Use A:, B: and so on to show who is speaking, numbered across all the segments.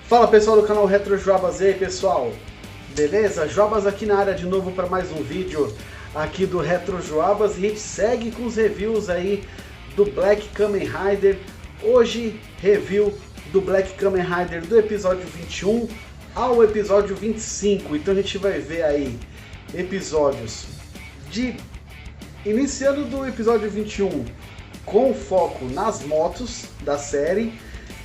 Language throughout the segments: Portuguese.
A: Fala pessoal do canal Retro Joabas, e aí pessoal, beleza? Joabas aqui na área de novo para mais um vídeo aqui do Retro Joabas, e a gente segue com os reviews aí do Black Kamen Rider. Hoje review do Black Kamen Rider do episódio 21 ao episódio 25, então a gente vai ver aí episódios iniciando do episódio 21 com foco nas motos da série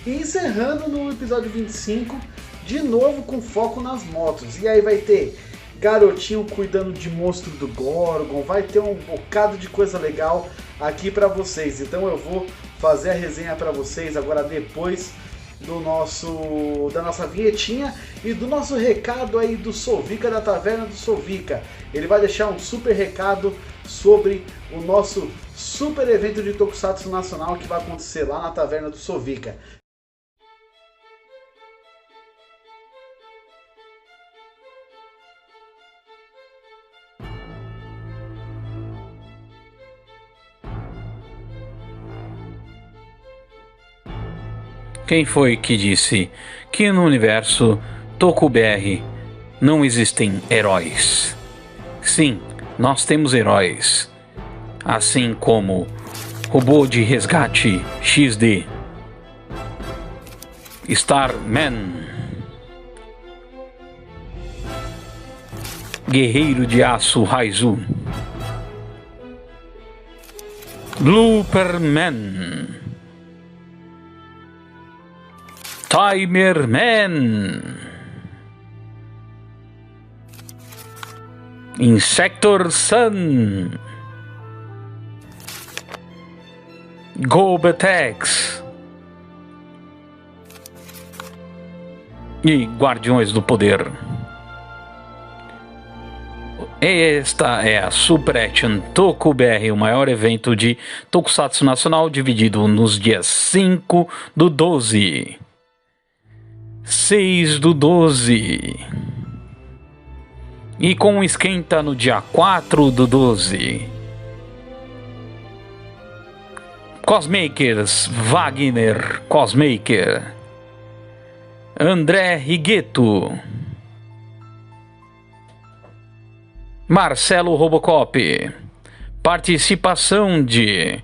A: e encerrando no episódio 25 de novo com foco nas motos. E aí vai ter garotinho cuidando de monstro do Gorgon, vai ter um bocado de coisa legal aqui para vocês. Então eu vou fazer a resenha para vocês agora depois da nossa vinhetinha e do nosso recado aí do Sovica, da Taverna do Sovica. Ele vai deixar um super recado sobre o nosso super evento de Tokusatsu nacional que vai acontecer lá na Taverna do Sovica.
B: Quem foi que disse que no universo TokuBR não existem heróis? Sim, nós temos heróis, assim como Robô de Resgate XD, Starman, Guerreiro de Aço Raizu, Looperman, Timerman, Insector Sun, Gobetex e Guardiões do Poder. Esta é a Super Action TokuBR, o maior evento de Tokusatsu nacional, dividido nos dias 5/12, 6/12 e com um esquenta no dia 4/12. Cosmakers Wagner Cosmaker, André Rigueto, Marcelo Robocop, participação de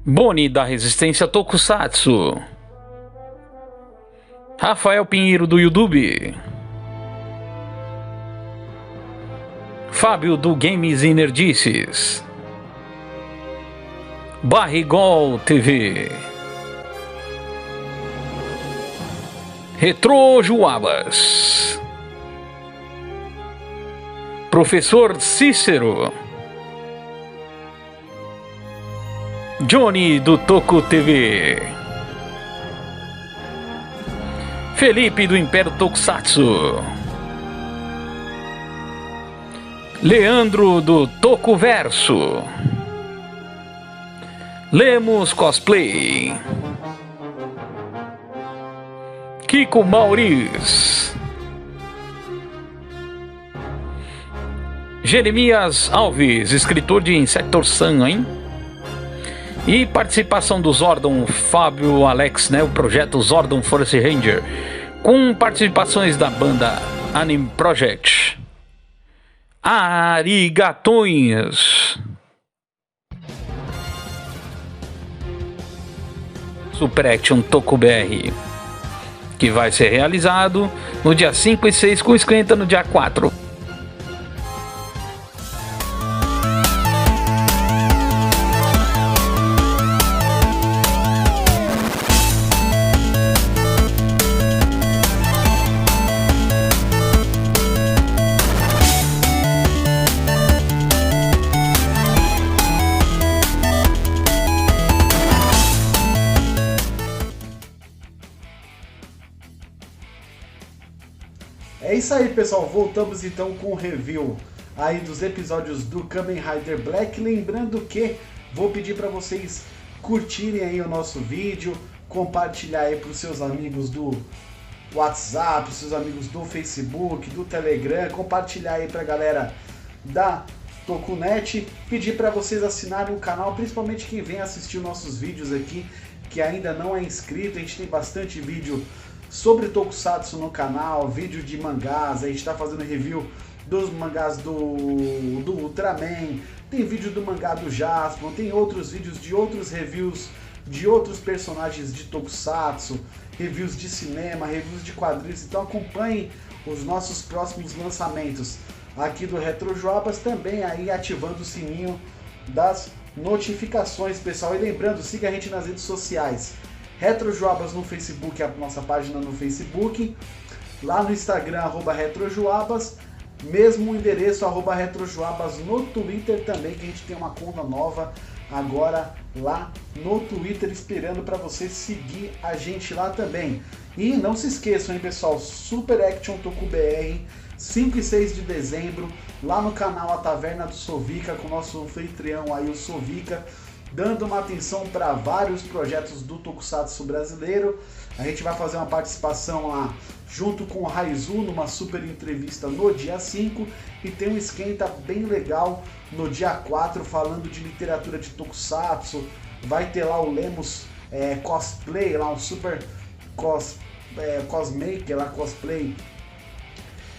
B: Boni da Resistência Tokusatsu, Rafael Pinheiro do YouTube, Fábio do Games e Nerdices, Barrigol TV, Retro Joabas, Professor Cícero, Johnny do Toku TV, Felipe do Império Tokusatsu, Leandro do Tokuverso, Lemos Cosplay, Kiko Mauriz, Jeremias Alves, escritor de Insector Sun, hein? E participação do Zordon, Fábio Alex, né? O projeto Zordon Force Ranger, com participações da banda Anime Project, Arigatões, Super Action TokuBR, que vai ser realizado no dia 5 e 6, com esquenta no dia 4.
A: É isso aí pessoal, voltamos então com o review aí dos episódios do Kamen Rider Black. Lembrando que vou pedir para vocês curtirem aí o nosso vídeo, compartilhar aí para os seus amigos do WhatsApp, seus amigos do Facebook, do Telegram, compartilhar aí para a galera da Tokunet, pedir para vocês assinarem o canal, principalmente quem vem assistir nossos vídeos aqui, que ainda não é inscrito. A gente tem bastante vídeo sobre Tokusatsu no canal, vídeo de mangás, a gente está fazendo review dos mangás do Ultraman, tem vídeo do mangá do Jaspion, tem outros vídeos de outros reviews de outros personagens de Tokusatsu, reviews de cinema, reviews de quadrinhos, então acompanhe os nossos próximos lançamentos aqui do Retro Joabas, também aí ativando o sininho das notificações, pessoal, e lembrando, siga a gente nas redes sociais, Retro Joabas no Facebook, a nossa página no Facebook, lá no Instagram, @RetroJoabas, mesmo o endereço, @RetroJoabas no Twitter também, que a gente tem uma conta nova agora lá no Twitter, esperando para você seguir a gente lá também. E não se esqueçam, hein, pessoal, Super Action Toku BR, 5 e 6 de dezembro, lá no canal A Taverna do Sovica, com o nosso anfitrião aí, o Sovica, dando uma atenção para vários projetos do Tokusatsu brasileiro. A gente vai fazer uma participação lá junto com o Raizu numa super entrevista no dia 5 e tem um esquenta bem legal no dia 4 falando de literatura de Tokusatsu. Vai ter lá o Lemos cosplay, lá um super cosmaker, lá cosplay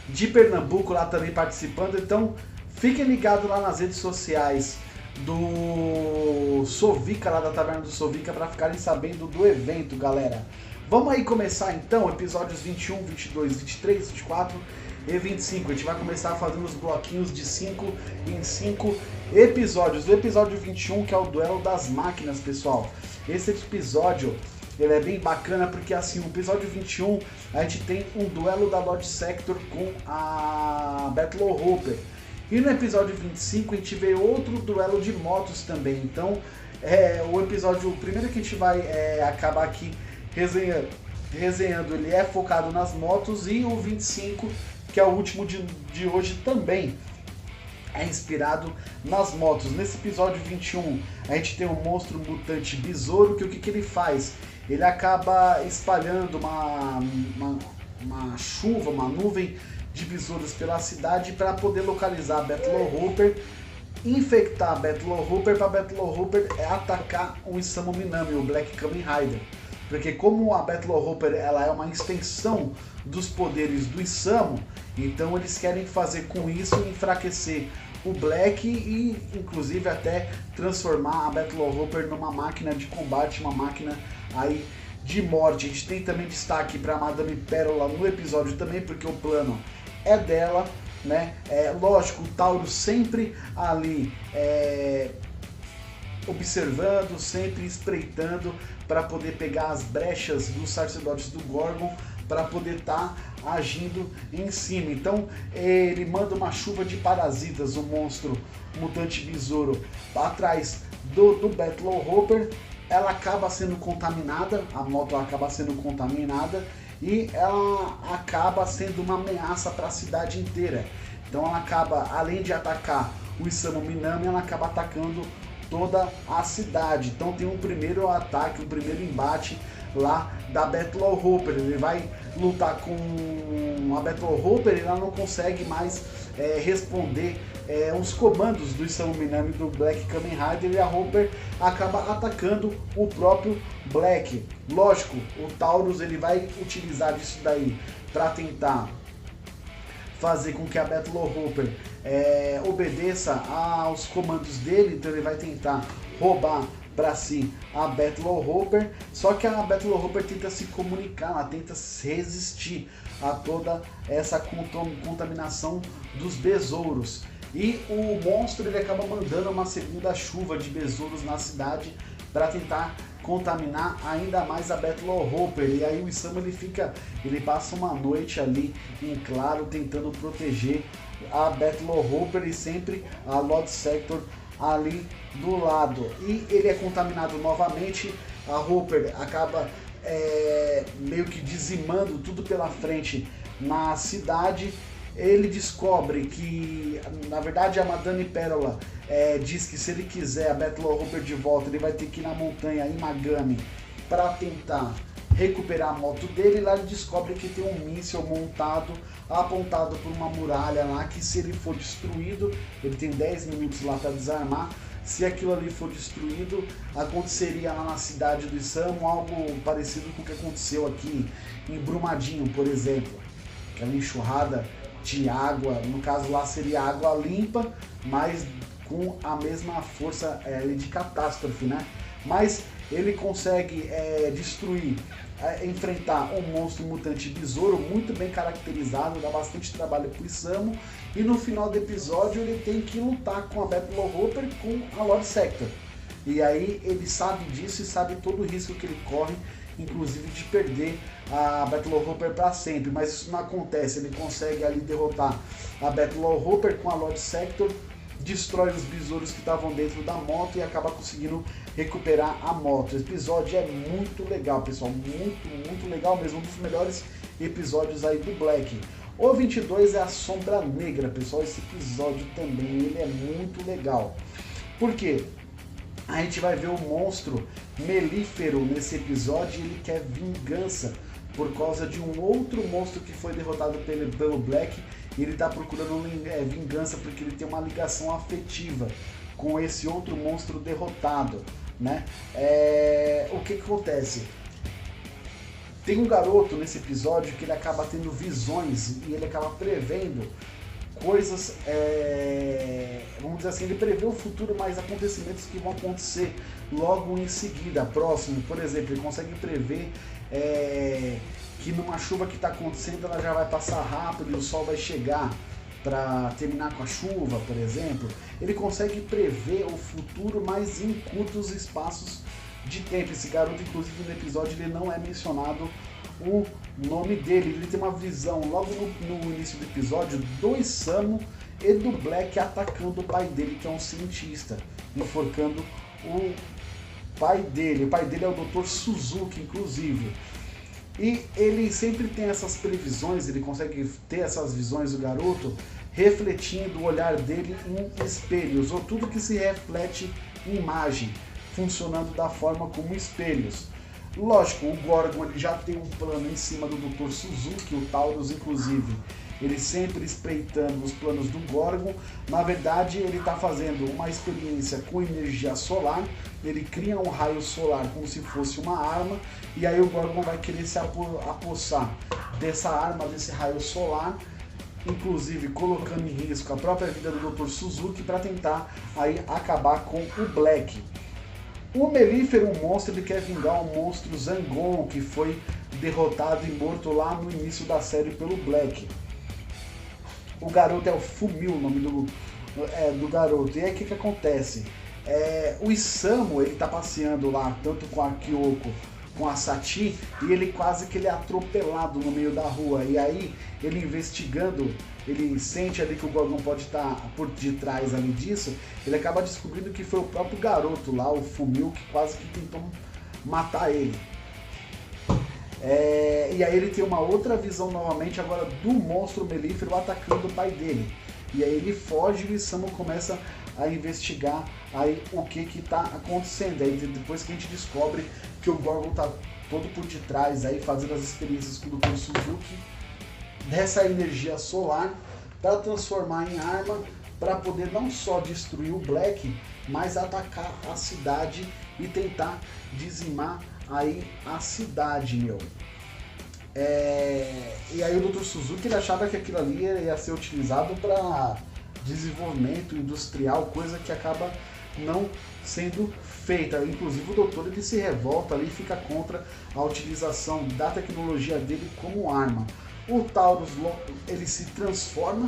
A: de Pernambuco lá também participando. Então fiquem ligados lá nas redes sociais do Sovica, lá da Taverna do Sovica, para ficarem sabendo do evento, galera. Vamos aí começar então, episódios 21, 22, 23, 24 e 25. A gente vai começar fazendo os bloquinhos de 5 em 5 episódios. O episódio 21, que é o Duelo das Máquinas, pessoal. Esse episódio, ele é bem bacana porque assim, no episódio 21 a gente tem um duelo da Lord Sector com a Battle Hopper. E no episódio 25 a gente vê outro duelo de motos também. Então, o primeiro que a gente vai acabar aqui resenhando, ele é focado nas motos, e o 25, que é o último de hoje, também é inspirado nas motos. Nesse episódio 21, a gente tem o monstro mutante Besouro, que o que ele faz? Ele acaba espalhando uma chuva, uma nuvem de besouros pela cidade para poder localizar a Battle Hopper, infectar a Battle Hopper, para a Battle Hopper atacar o Isamu Minami, o Black Kamen Rider. Porque como a Battle Hopper ela é uma extensão dos poderes do Isamu, então eles querem fazer com isso enfraquecer o Black e inclusive até transformar a Battle Hopper numa máquina de combate, uma máquina aí de morte. A gente tem também destaque para a Madame Pérola no episódio também, porque o plano é dela, né? Lógico, o Taurus sempre ali observando, sempre espreitando para poder pegar as brechas dos sacerdotes do Gorgon, para poder estar agindo em cima. Então ele manda uma chuva de parasitas, o monstro mutante Besouro, atrás do Battle Hopper. Ela acaba sendo contaminada, a moto acaba sendo contaminada e ela acaba sendo uma ameaça para a cidade inteira. Então ela acaba, além de atacar o Isamu Minami, ela acaba atacando toda a cidade. Então tem um primeiro ataque, um primeiro embate lá da Battle Hopper. Ele vai lutar com a Battle Hopper e ela não consegue mais responder os comandos do Isamu Minami, do Black Kamen Rider, e a Hopper acaba atacando o próprio Black. Lógico, o Taurus ele vai utilizar disso daí para tentar fazer com que a Battle Hopper obedeça aos comandos dele, então ele vai tentar roubar para si a Battle Hopper, só que a Battle Hopper tenta se comunicar, ela tenta resistir a toda essa contaminação dos besouros. E o monstro ele acaba mandando uma segunda chuva de besouros na cidade para tentar contaminar ainda mais a Battle Hopper. E aí o Isamu ele passa uma noite ali em claro tentando proteger a Battle Hopper e sempre a Lord Sector ali do lado. E ele é contaminado novamente, a Hopper acaba meio que dizimando tudo pela frente na cidade. Ele descobre que, na verdade, a Madame Pérola diz que se ele quiser a Battle Hopper de volta, ele vai ter que ir na montanha Imagami para tentar recuperar a moto dele. Lá ele descobre que tem um míssil montado, apontado por uma muralha lá, que se ele for destruído, ele tem 10 minutos lá para desarmar. se aquilo ali for destruído, aconteceria lá na cidade do Isamu algo parecido com o que aconteceu aqui em Brumadinho, por exemplo. Aquela enxurrada de água, no caso lá seria água limpa, mas com a mesma força de catástrofe, né? Mas ele consegue destruir, enfrentar um monstro mutante besouro muito bem caracterizado, dá bastante trabalho pro Isamu, e no final do episódio ele tem que lutar com a Battlohopper com a Lord Sector. E aí ele sabe disso e sabe todo o risco que ele corre, inclusive de perder a Battlohopper para sempre, mas isso não acontece, ele consegue ali derrotar a Battlohopper com a Lord Sector, destrói os besouros que estavam dentro da moto e acaba conseguindo recuperar a moto. Esse episódio é muito legal, pessoal, muito legal mesmo, um dos melhores episódios aí do Black. O 22 é a Sombra Negra, pessoal, esse episódio também ele é muito legal. Por quê? A gente vai ver o monstro melífero nesse episódio e ele quer vingança por causa de um outro monstro que foi derrotado pelo Black, e ele está procurando vingança porque ele tem uma ligação afetiva com esse outro monstro derrotado, né? O que acontece? Tem um garoto nesse episódio que ele acaba tendo visões e ele acaba prevendo coisas, vamos dizer assim, ele prevê o futuro, mas acontecimentos que vão acontecer logo em seguida, próximo. Por exemplo, ele consegue prever que numa chuva que está acontecendo ela já vai passar rápido e o sol vai chegar para terminar com a chuva, por exemplo. Ele consegue prever o futuro, mas em curtos espaços de tempo. Esse garoto, inclusive, no episódio ele não é mencionado o nome dele. Ele tem uma visão logo no início do episódio do Isamu e do Black atacando o pai dele, que é um cientista, enforcando o pai dele. O pai dele é o Dr. Suzuki, inclusive. E ele sempre tem essas previsões, ele consegue ter essas visões do garoto refletindo o olhar dele em espelhos, ou tudo que se reflete em imagem, funcionando da forma como espelhos. Lógico, o Gorgon ele já tem um plano em cima do Dr. Suzuki, o Taurus inclusive, ele sempre espreitando os planos do Gorgon. Na verdade, ele está fazendo uma experiência com energia solar, ele cria um raio solar como se fosse uma arma, e aí o Gorgon vai querer se apossar dessa arma, desse raio solar, inclusive colocando em risco a própria vida do Dr. Suzuki para tentar aí acabar com o Black. O Melífero, um monstro, ele quer vingar o monstro Zangon, que foi derrotado e morto lá no início da série pelo Black. O garoto é o Fumil, o nome do garoto. E aí o que acontece? O Isamu, ele tá passeando lá, tanto com a Kyoko, com a Sachi, e ele quase que ele é atropelado no meio da rua. E aí, ele investigando, ele sente ali que o Gorgon pode estar por detrás ali disso, ele acaba descobrindo que foi o próprio garoto lá, o Fumil, que quase que tentou matar ele. E aí ele tem uma outra visão novamente agora do monstro melífero atacando o pai dele. E aí ele foge e o Isamu começa a investigar aí o que está acontecendo. Aí depois que a gente descobre que o Gorgon está todo por detrás aí fazendo as experiências com o Dr. Suzuki, dessa energia solar para transformar em arma, para poder não só destruir o Black, mas atacar a cidade e tentar dizimar aí a cidade, meu. E aí o Dr. Suzuki ele achava que aquilo ali ia ser utilizado para desenvolvimento industrial, coisa que acaba não sendo feita. Inclusive o doutor ele se revolta ali e fica contra a utilização da tecnologia dele como arma. O Taurus ele se transforma,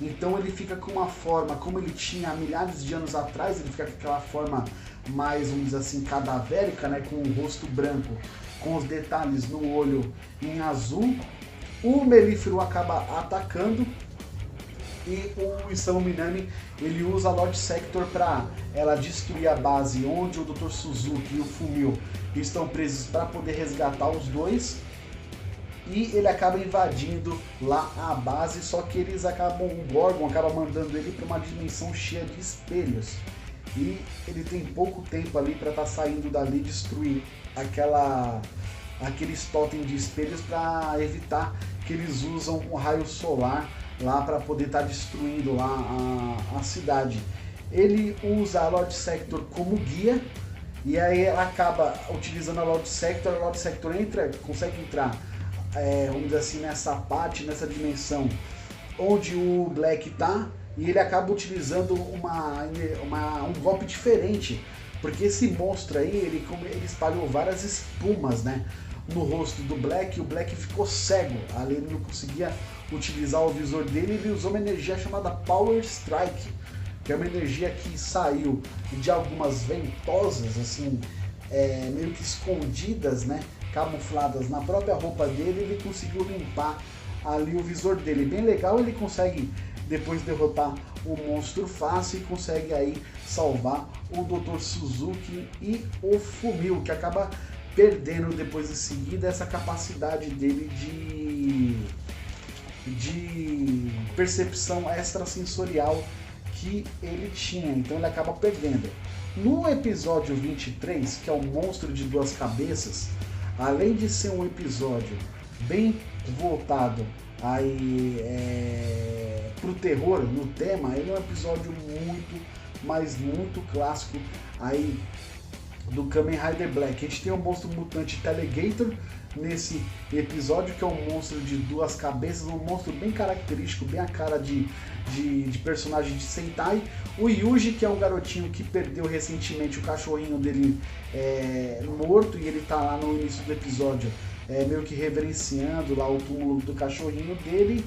A: então ele fica com uma forma como ele tinha há milhares de anos atrás, ele fica com aquela forma mais, vamos dizer assim, cadavérica, né, com o rosto branco, com os detalhes no olho em azul. O Melífero acaba atacando e o Isamu Minami ele usa a Lord Sector para ela destruir a base onde o Dr. Suzuki e o Fumil estão presos, para poder resgatar os dois. E ele acaba invadindo lá a base, só que o Gorgon acaba mandando ele para uma dimensão cheia de espelhos. E ele tem pouco tempo ali para estar saindo dali e destruir aqueles totem de espelhos, para evitar que eles usam o raio solar lá para poder estar destruindo lá a cidade. ele usa a Lord Sector como guia, e aí ela acaba utilizando a Lord Sector consegue entrar, vamos dizer assim, nessa parte, nessa dimensão onde o Black tá, e ele acaba utilizando um golpe diferente, porque esse monstro aí, ele espalhou várias espumas, né, no rosto do Black, e o Black ficou cego, ali ele não conseguia utilizar o visor dele, ele usou uma energia chamada Power Strike, que é uma energia que saiu de algumas ventosas, assim, meio que escondidas, né, camufladas na própria roupa dele, ele conseguiu limpar ali o visor dele. Bem legal, ele consegue depois derrotar o monstro fácil e consegue aí salvar o Dr. Suzuki e o Fumio, que acaba perdendo depois em seguida essa capacidade dele de percepção extrasensorial que ele tinha, então ele acaba perdendo. No episódio 23, que é o Monstro de Duas Cabeças, além de ser um episódio bem voltado aí pro terror, no tema, ele é um episódio muito, mas muito clássico aí do Kamen Rider Black. A gente tem o monstro mutante Telegator nesse episódio, que é um monstro de duas cabeças, um monstro bem característico, bem a cara de personagem de Sentai. O Yuji, que é um garotinho que perdeu recentemente o cachorrinho dele morto, e ele tá lá no início do episódio meio que reverenciando lá o túmulo do cachorrinho dele.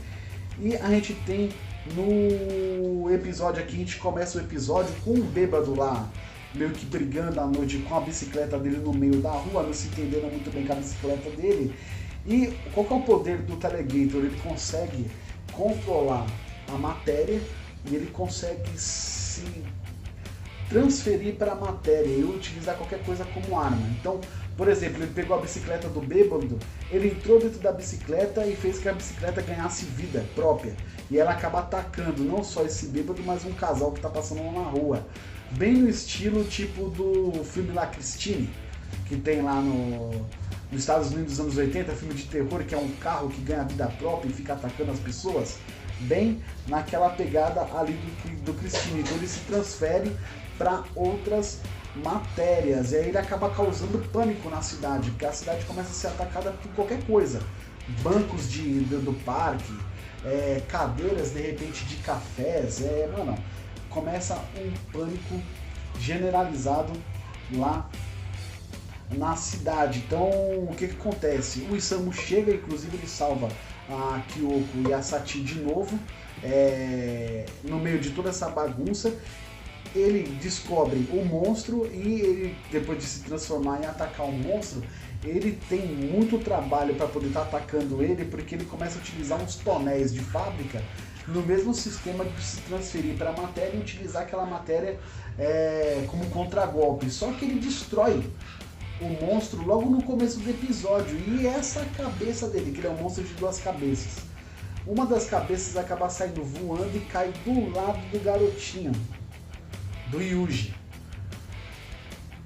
A: E a gente tem no episódio aqui, a gente começa o episódio com um bêbado lá meio que brigando à noite com a bicicleta dele no meio da rua, não se entendendo muito bem com a bicicleta dele. E qual que é o poder do Telegator? Ele consegue controlar a matéria e ele consegue se transferir para a matéria e utilizar qualquer coisa como arma. Então, por exemplo, ele pegou a bicicleta do bêbado, ele entrou dentro da bicicleta e fez que a bicicleta ganhasse vida própria. E ela acaba atacando não só esse bêbado, mas um casal que está passando lá na rua. Bem no estilo tipo do filme lá Christine, que tem lá nos Estados Unidos dos anos 80, filme de terror, que é um carro que ganha vida própria e fica atacando as pessoas. Bem naquela pegada ali do Christine. Então ele se transfere para outras matérias, e aí ele acaba causando pânico na cidade, porque a cidade começa a ser atacada por qualquer coisa. Bancos do parque, cadeiras de repente de cafés, começa um pânico generalizado lá na cidade. Então o que acontece? O Isamu chega, inclusive ele salva a Kyoko e a Sati de novo, no meio de toda essa bagunça. Ele descobre o monstro e ele, depois de se transformar e atacar o monstro, ele tem muito trabalho para poder estar atacando ele, porque ele começa a utilizar uns tonéis de fábrica no mesmo sistema de se transferir para a matéria e utilizar aquela matéria como contragolpe. Só que ele destrói o monstro logo no começo do episódio, e essa cabeça dele, que ele é um monstro de duas cabeças, uma das cabeças acaba saindo voando e cai do lado do garotinho, do Yuji.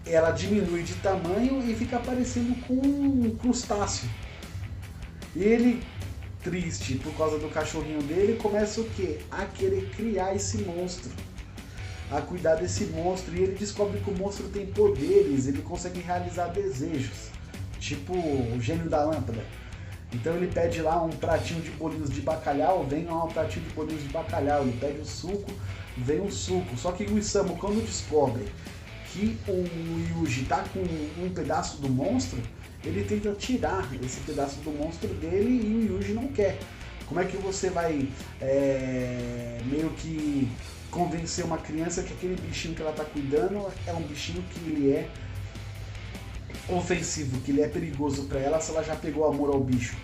A: Ela diminui de tamanho e fica parecendo com um crustáceo. Ele, triste por causa do cachorrinho dele, começa o quê? A querer criar esse monstro, a cuidar desse monstro, e ele descobre que o monstro tem poderes, ele consegue realizar desejos, tipo o gênio da lâmpada. Então ele pede lá um pratinho de bolinhos de bacalhau, vem lá um pratinho de bolinhos de bacalhau, ele pede o suco, vem um suco. Só que o Isamu, quando descobre que o Yuji tá com um pedaço do monstro, ele tenta tirar esse pedaço do monstro dele e o Yuji não quer. Como é que você vai meio que convencer uma criança que aquele bichinho que ela tá cuidando é um bichinho que ele é ofensivo, que ele é perigoso para ela, se ela já pegou amor ao bicho?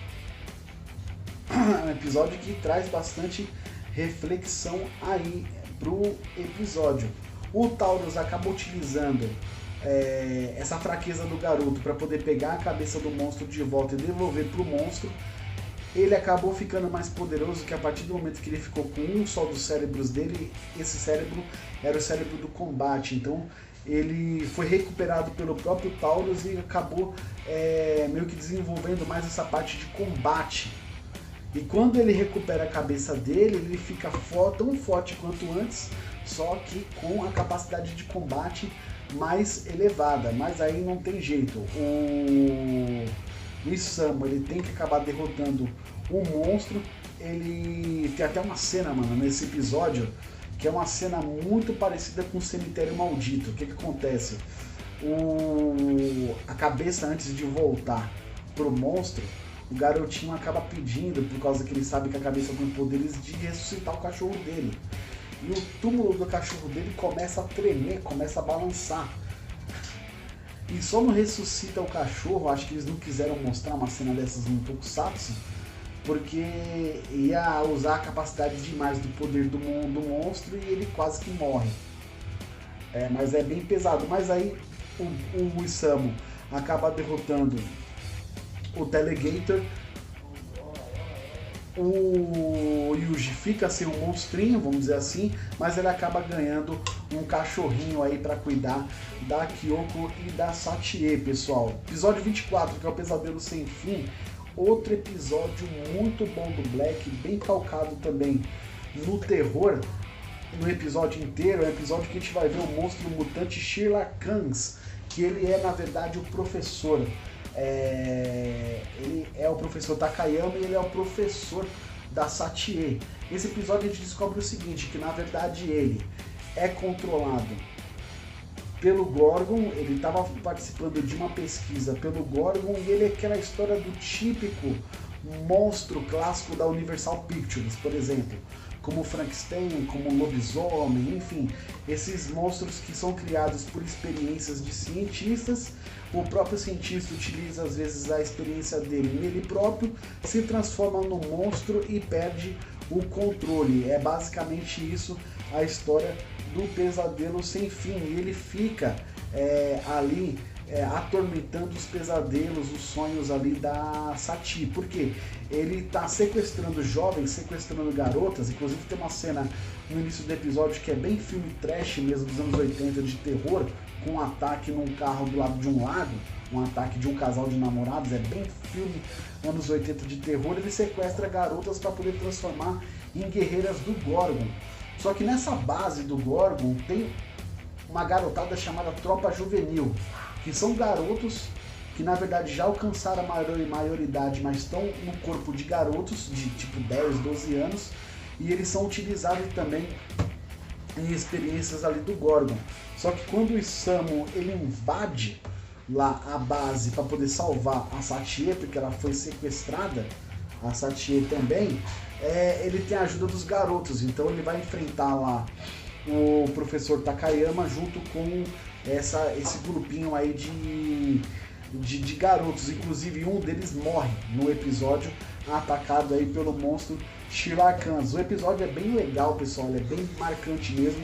A: É um episódio que traz bastante reflexão aí pro episódio. O Taurus acaba utilizando essa fraqueza do garoto para poder pegar a cabeça do monstro de volta e devolver pro monstro. Ele acabou ficando mais poderoso, que a partir do momento que ele ficou com um só dos cérebros dele, esse cérebro era o cérebro do combate. Então ele foi recuperado pelo próprio Taurus e acabou meio que desenvolvendo mais essa parte de combate. E quando ele recupera a cabeça dele, ele fica tão forte quanto antes, só que com a capacidade de combate mais elevada, mas aí não tem jeito. O Isamu, ele tem que acabar derrotando o monstro. Ele tem até uma cena, mano, nesse episódio, que é uma cena muito parecida com o Cemitério Maldito. O que acontece? A cabeça, antes de voltar pro monstro, o garotinho acaba pedindo, por causa que ele sabe que a cabeça tem poderes, de ressuscitar o cachorro dele. E o túmulo do cachorro dele começa a tremer, começa a balançar. E só não ressuscita o cachorro, acho que eles não quiseram mostrar uma cena dessas no Tokusatsu, porque ia usar a capacidade demais do poder do monstro e ele quase que morre. Mas é bem pesado. Mas aí o Isamu acaba derrotando o Telegator. O Yuji fica sem um monstrinho, vamos dizer assim, mas ele acaba ganhando um cachorrinho aí para cuidar da Kyoko e da Satie, pessoal. Episódio 24, que é o Pesadelo Sem Fim, outro episódio muito bom do Black, bem calcado também no terror. No episódio inteiro, é um episódio que a gente vai ver o monstro mutante Sherlock Kans, que ele é na verdade o professor. Ele é o professor Takayama e ele é o professor da Satie. Nesse episódio a gente descobre o seguinte, que na verdade ele é controlado pelo Gorgon, ele estava participando de uma pesquisa pelo Gorgon e ele é aquela história do típico monstro clássico da Universal Pictures, por exemplo, como Frankenstein, como lobisomem, enfim, esses monstros que são criados por experiências de cientistas. O próprio cientista utiliza às vezes a experiência dele nele próprio, se transforma no monstro e perde o controle. É basicamente isso a história do Pesadelo Sem Fim. Ele fica ali atormentando os pesadelos, os sonhos ali da Satie, porque ele está sequestrando jovens, sequestrando garotas. Inclusive tem uma cena no início do episódio que é bem filme trash mesmo, dos anos 80, de terror, com um ataque num carro do lado de um lago, um ataque de um casal de namorados, é bem filme anos 80 de terror. Ele sequestra garotas para poder transformar em guerreiras do Gorgon. Só que nessa base do Gorgon tem uma garotada chamada Tropa Juvenil, que são garotos que na verdade já alcançaram a maioridade, mas estão no corpo de garotos de tipo 10, 12 anos, e eles são utilizados também em experiências ali do Gorgon. Só que quando o Isamu ele invade lá a base para poder salvar a Satie, porque ela foi sequestrada, a Satie também, ele tem a ajuda dos garotos, então ele vai enfrentar lá o professor Takayama junto com esse grupinho aí de garotos. Inclusive um deles morre no episódio, atacado aí pelo monstro Sherlock Kans. O episódio é bem legal, pessoal, ele é bem marcante mesmo.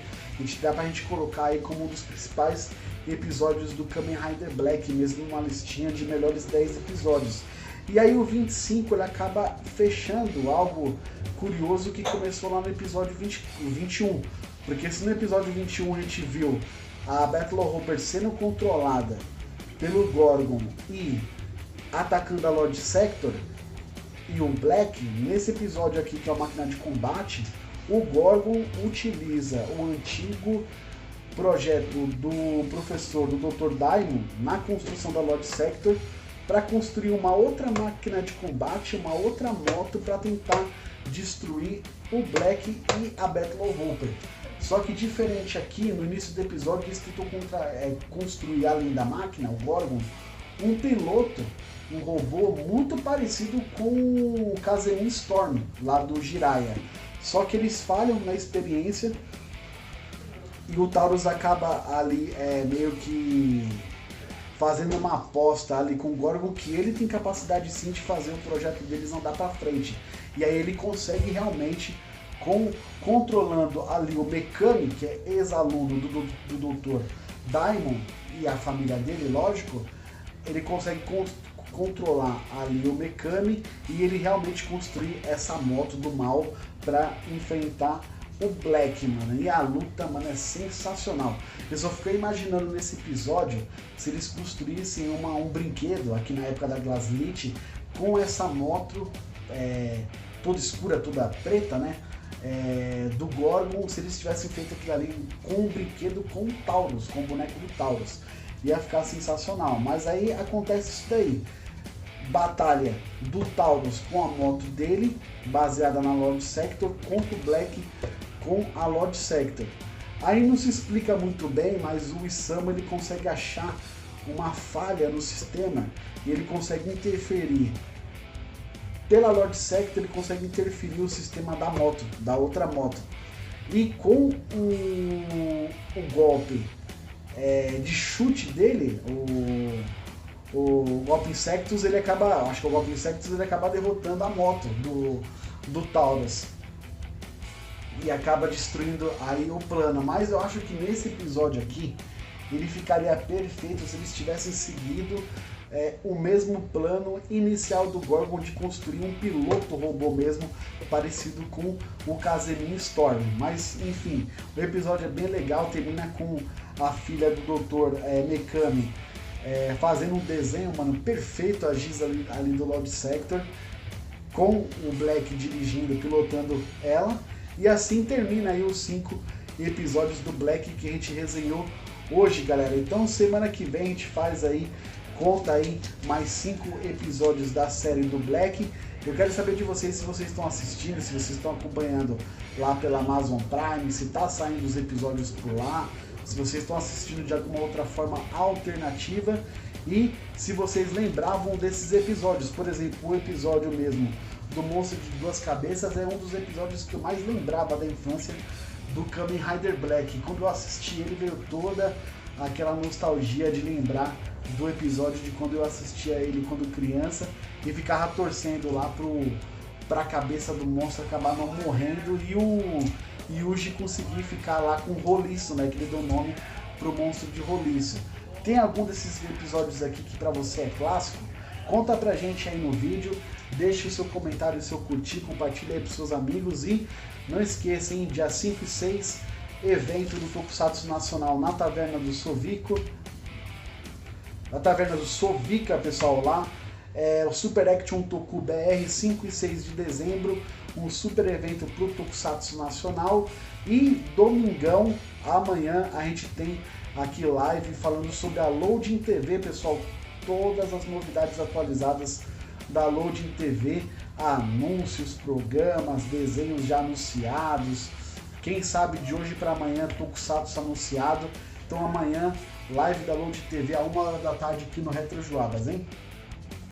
A: Dá pra gente colocar aí como um dos principais episódios do Kamen Rider Black, mesmo numa listinha de melhores 10 episódios. E aí o 25 ele acaba fechando algo curioso que começou lá no episódio 21. Porque se no episódio 21 a gente viu a Battle Hopper sendo controlada pelo Gorgon e atacando a Lord Sector e o Black, nesse episódio aqui, que é a máquina de combate, o Gorgon utiliza o antigo projeto do professor, do Dr. Daimon, na construção da Lord Sector, para construir uma outra máquina de combate, uma outra moto para tentar destruir o Black e a Battle Hopper. Só que diferente aqui, no início do episódio, eles tentam construir, além da máquina, o Gorgon, um piloto, um robô muito parecido com o Kazemin Storm, lá do Jiraiya. Só que eles falham na experiência e o Taurus acaba ali meio que fazendo uma aposta ali com o Gorgon, que ele tem capacidade sim de fazer o projeto deles andar para frente. E aí ele consegue realmente, controlando ali o Mekami, que é ex-aluno do Dr. Daimon e a família dele, lógico, ele consegue controlar ali o Mekami e ele realmente construir essa moto do mal para enfrentar o Black, mano. E a luta, mano, é sensacional. Eu só fiquei imaginando nesse episódio se eles construíssem um brinquedo aqui na época da Glaslit com essa moto toda escura, toda preta, né? do Gorgon se eles tivessem feito aquilo ali com um brinquedo com o Taurus, com o boneco do Taurus. Ia ficar sensacional, mas aí acontece isso daí. Batalha do Taurus com a moto dele, baseada na Lord Sector, contra o Black com a Lord Sector. Aí não se explica muito bem, mas o Isamu ele consegue achar uma falha no sistema e ele consegue interferir. Pela Lord Sector ele consegue interferir o sistema da moto, da outra moto. E com o golpe de chute dele, o golpe Insectus, ele acaba, acho que o golpe Insectus ele acaba derrotando a moto do Taurus e acaba destruindo aí o plano. Mas eu acho que nesse episódio aqui ele ficaria perfeito se eles tivessem seguido o mesmo plano inicial do Gorgon de construir um piloto robô mesmo, parecido com o Kazemin Storm. Mas enfim, o episódio é bem legal, termina com a filha do Dr. Mikami fazendo um desenho, mano, perfeito, a Giz ali do Lord Sector, com o Black dirigindo, pilotando ela, e assim termina aí os 5 episódios do Black que a gente resenhou hoje, galera. Então semana que vem a gente faz aí, conta aí mais 5 episódios da série do Black. Eu quero saber de vocês se vocês estão assistindo, se vocês estão acompanhando lá pela Amazon Prime, se tá saindo os episódios por lá, se vocês estão assistindo de alguma outra forma alternativa e se vocês lembravam desses episódios. Por exemplo, o episódio mesmo do Monstro de Duas Cabeças é um dos episódios que eu mais lembrava da infância do Kamen Rider Black. Quando eu assisti ele, veio toda aquela nostalgia de lembrar do episódio de quando eu assistia ele quando criança e ficava torcendo lá pra cabeça do monstro acabar não morrendo e o Yuji conseguir ficar lá com o Roliço, né, que ele deu nome pro monstro de Roliço. Tem algum desses episódios aqui que pra você é clássico? Conta pra gente aí no vídeo, deixe o seu comentário, o seu curtir, compartilha aí pros seus amigos e não esqueça, hein, dia 5 e 6, evento do Tokusatsu Nacional na Taverna do Sovico. Na Taverna do Sovica, pessoal, lá. O Super Action Toku BR, 5 e 6 de dezembro, um super evento pro Tokusatsu Nacional. E domingão, amanhã, a gente tem aqui live falando sobre a Loading TV, pessoal. Todas as novidades atualizadas da Loading TV, anúncios, programas, desenhos já anunciados. Quem sabe de hoje para amanhã, Tokusatsu anunciado. Então amanhã, live da Loading TV, a 1h da tarde aqui no Retrojoadas, hein?